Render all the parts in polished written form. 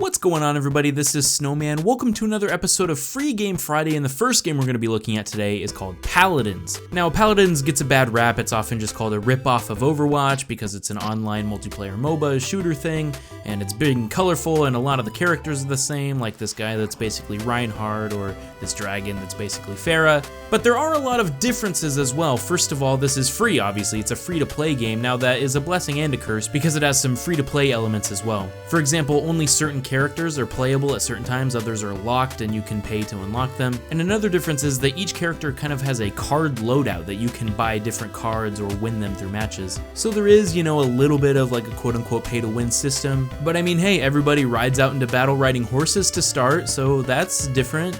What's going on, everybody? This is Snowman. Welcome to another episode of Free Game Friday, and the first game we're going to be looking at today is called Paladins. Now, Paladins gets a bad rap. It's often just called a ripoff of Overwatch because it's an online multiplayer MOBA shooter thing, and it's big and colorful, and a lot of the characters are the same, like this guy that's basically Reinhardt, or this dragon that's basically Pharah. But there are a lot of differences as well. First of all, this is free, obviously. It's a free-to-play game. Now, that is a blessing and a curse because it has some free-to-play elements as well. For example, only certain characters are playable at certain times, others are locked and you can pay to unlock them. And another difference is that each character kind of has a card loadout that you can buy different cards or win them through matches. So there is, a little bit of like a quote-unquote pay-to-win system. But I mean, hey, everybody rides out into battle riding horses to start, so that's different,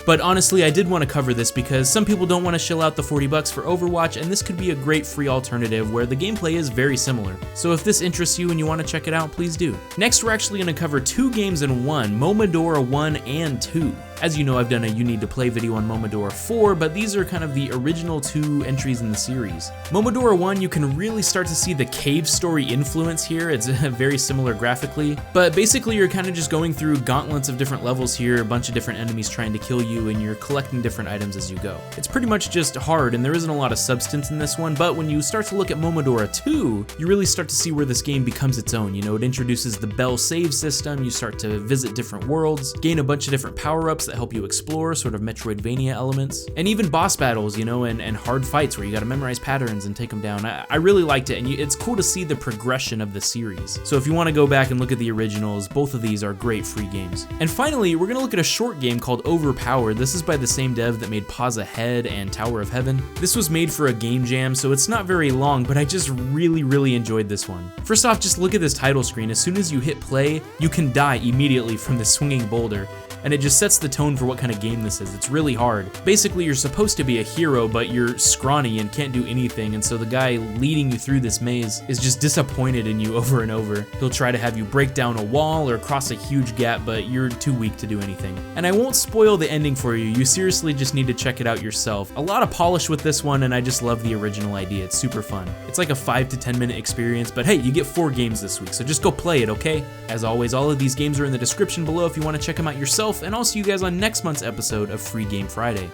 But honestly, I did want to cover this because some people don't want to shell out the $40 for Overwatch, and this could be a great free alternative where the gameplay is very similar. So if this interests you and you want to check it out, please do. Next, we're actually going to cover two games in one, Momodora 1 and 2. As you know, I've done a You Need to Play video on Momodora 4, but these are kind of the original two entries in the series. Momodora 1, you can really start to see the cave story influence here. It's very similar graphically, but basically you're kind of just going through gauntlets of different levels here, a bunch of different enemies trying to kill you, and you're collecting different items as you go. It's pretty much just hard, and there isn't a lot of substance in this one, but when you start to look at Momodora 2, you really start to see where this game becomes its own. It introduces the Bell save system, you start to visit different worlds, gain a bunch of different power-ups that help you explore, sort of Metroidvania elements, and even boss battles, and hard fights where you gotta memorize patterns and take them down. I really liked it, and it's cool to see the progression of the series. So if you want to go back and look at the originals, both of these are great free games. And finally, we're gonna look at a short game called Overpowered. This is by the same dev that made Pause Ahead and Tower of Heaven. This was made for a game jam, so it's not very long, but I just really enjoyed this one. First off, just look at this title screen. As soon as you hit play, you can die immediately from the swinging boulder, and it just sets the tone for what kind of game this is. It's really hard. Basically, you're supposed to be a hero, but you're scrawny and can't do anything, and so the guy leading you through this maze is just disappointed in you over and over. He'll try to have you break down a wall or cross a huge gap, but you're too weak to do anything. And I won't spoil the ending for you. You seriously just need to check it out yourself. A lot of polish with this one, and I just love the original idea. It's super fun. It's like a 5 to 10 minute experience, but hey, you get 4 games this week, so just go play it, okay? As always, all of these games are in the description below if you want to check them out yourself, and I'll see you guys on next month's episode of Free Game Friday.